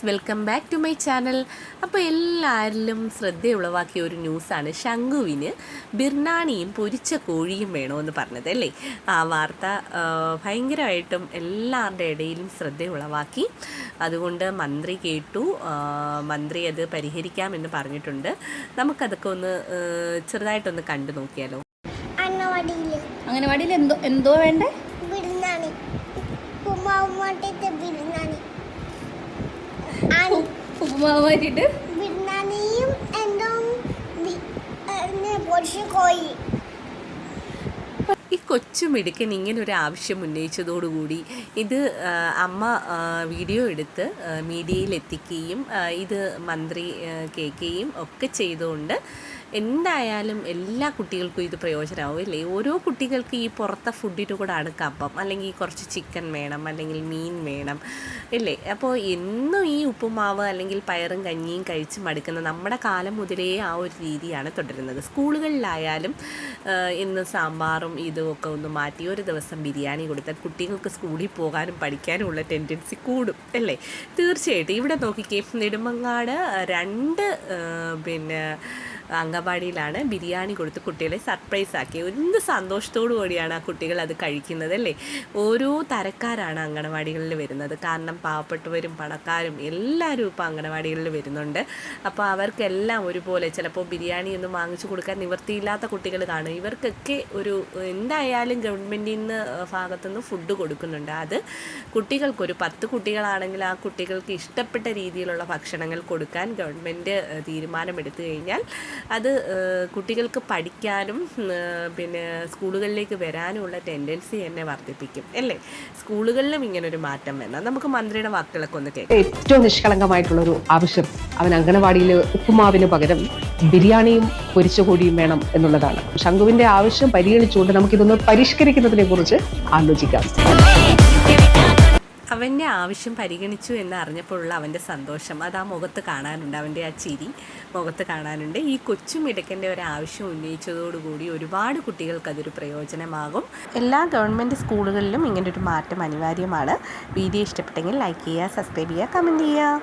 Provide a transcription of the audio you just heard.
Welcome back to my channel. അപ്പോൾ എല്ലാവരിലും ശ്രദ്ധയുളവാക്കിയ ഒരു ന്യൂസാണ് ശംഖുവിന് ബിർനാണിയും പൊരിച്ച കോഴിയും വേണമെന്ന് പറഞ്ഞത് അല്ലേ. ആ വാർത്ത ഭയങ്കരമായിട്ടും എല്ലാവരുടെ ഇടയിലും ശ്രദ്ധയുളവാക്കി. അതുകൊണ്ട് മന്ത്രി കേട്ടു, മന്ത്രി അത് പരിഹരിക്കാമെന്ന് പറഞ്ഞിട്ടുണ്ട്. നമുക്കതൊക്കെ ഒന്ന് ചെറുതായിട്ടൊന്ന് കണ്ടു നോക്കിയാലോ. അംഗനവാടിയിൽ എന്തോ വേണ്ടേ? ബിരിയാണി, ഉപ്പുമാവ് മാറ്റിട്ട് ബിരിയാണിയും എന്തോ പൊരിച്ച കോഴി. ഈ കൊച്ചുമിടുക്കൻ ഇങ്ങനെ ഒരു ആവശ്യം ഉന്നയിച്ചതോടുകൂടി ഇത് അമ്മ വീഡിയോ എടുത്ത് മീഡിയയിൽ എത്തിക്കുകയും ഇത് മന്ത്രി കേൾക്കുകയും ഒക്കെ ചെയ്തുകൊണ്ട് എന്തായാലും എല്ലാ കുട്ടികൾക്കും ഇത് പ്രയോജനമാവും അല്ലേ. ഓരോ കുട്ടികൾക്ക് ഈ പുറത്തെ ഫുഡിൻ്റെ കൂടെ കപ്പം, അല്ലെങ്കിൽ കുറച്ച് ചിക്കൻ വേണം, അല്ലെങ്കിൽ മീൻ വേണം അല്ലേ. അപ്പോൾ എന്നും ഈ ഉപ്പുമാവ് അല്ലെങ്കിൽ പയറും കഞ്ഞിയും കഴിച്ച് മടുക്കുന്ന നമ്മുടെ കാലം മുതലേ ആ ഒരു രീതിയാണ് തുടരുന്നത്. സ്കൂളുകളിലായാലും ഇന്ന് സാമ്പാറും ഇതും ഒക്കെ ഒന്ന് മാറ്റി ഒരു ദിവസം ബിരിയാണി കൊടുത്താൽ കുട്ടികൾക്ക് സ്കൂളിൽ പോകാനും പഠിക്കാനും ഉള്ള ടെൻഡൻസി കൂടും അല്ലേ. തീർച്ചയായിട്ടും ഇവിടെ നോക്കിക്കേ, നെടുമങ്ങാട് 2 അംഗൻവാടിയിലാണ് ബിരിയാണി കൊടുത്ത് കുട്ടികളെ സർപ്രൈസ് ആക്കി. എന്ത് സന്തോഷത്തോടു കൂടിയാണ് ആ കുട്ടികൾ അത് കഴിക്കുന്നത് അല്ലേ. ഓരോ തരക്കാരാണ് അംഗനവാടികളിൽ വരുന്നത്. കാരണം പാവപ്പെട്ടവരും പണക്കാരും എല്ലാവരും ഇപ്പോൾ അംഗനവാടികളിൽ വരുന്നുണ്ട്. അപ്പോൾ അവർക്കെല്ലാം ഒരുപോലെ ചിലപ്പോൾ ബിരിയാണി ഒന്നും വാങ്ങിച്ചു കൊടുക്കാൻ നിവൃത്തിയില്ലാത്ത കുട്ടികൾ കാണും. ഇവർക്കൊക്കെ ഒരു എന്തായാലും ഗവൺമെൻറ്റിൽ നിന്ന് ഭാഗത്തുനിന്ന് ഫുഡ് കൊടുക്കുന്നുണ്ട്. അത് കുട്ടികൾക്കൊരു 10 കുട്ടികളാണെങ്കിൽ ആ കുട്ടികൾക്ക് ഇഷ്ടപ്പെട്ട രീതിയിലുള്ള ഭക്ഷണങ്ങൾ കൊടുക്കാൻ ഗവൺമെൻറ് തീരുമാനമെടുത്തു കഴിഞ്ഞാൽ അത് കുട്ടികൾക്ക് പഠിക്കാനും സ്കൂളുകളിലേക്ക് വരാനുമുള്ള ടെൻഡൻസി എന്നെ വർദ്ധിപ്പിക്കും അല്ലേ. സ്കൂളുകളിലും ഇങ്ങനൊരു മാറ്റം വേണം. നമുക്ക് മന്ത്രിയുടെ വാക്കുകളൊക്കെ ഒന്ന് കേൾക്കാം. ഏറ്റവും നിഷ്കളങ്കമായിട്ടുള്ളൊരു ആവശ്യം അവൻ അംഗനവാടിയിൽ ഉപ്പുമാവിന് പകരം ബിരിയാണിയും പൊരിച്ച കോഴിയും വേണം എന്നുള്ളതാണ്. ശംഖുവിന്റെ ആവശ്യം പരിഗണിച്ചുകൊണ്ട് നമുക്കിതൊന്ന് പരിഷ്കരിക്കുന്നതിനെ കുറിച്ച് ആലോചിക്കാം. അവൻ്റെ ആവശ്യം പരിഗണിച്ചു എന്ന് അറിഞ്ഞപ്പോഴുള്ള അവൻ്റെ സന്തോഷം അത് ആ മുഖത്ത് കാണാനുണ്ട്, അവൻ്റെ ആ ചിരി മുഖത്ത് കാണാനുണ്ട്. ഈ കൊച്ചുമിടുക്കൻ്റെ ഒരു ആവശ്യം ഉന്നയിച്ചതോടുകൂടി ഒരുപാട് കുട്ടികൾക്ക് അതൊരു പ്രയോജനമാകും. എല്ലാ ഗവൺമെൻറ് സ്കൂളുകളിലും ഇങ്ങനൊരു മാറ്റം അനിവാര്യമാണ്. വീഡിയോ ഇഷ്ടപ്പെട്ടെങ്കിൽ ലൈക്ക് ചെയ്യുക, സബ്സ്ക്രൈബ് ചെയ്യുക, കമൻറ്റ് ചെയ്യുക.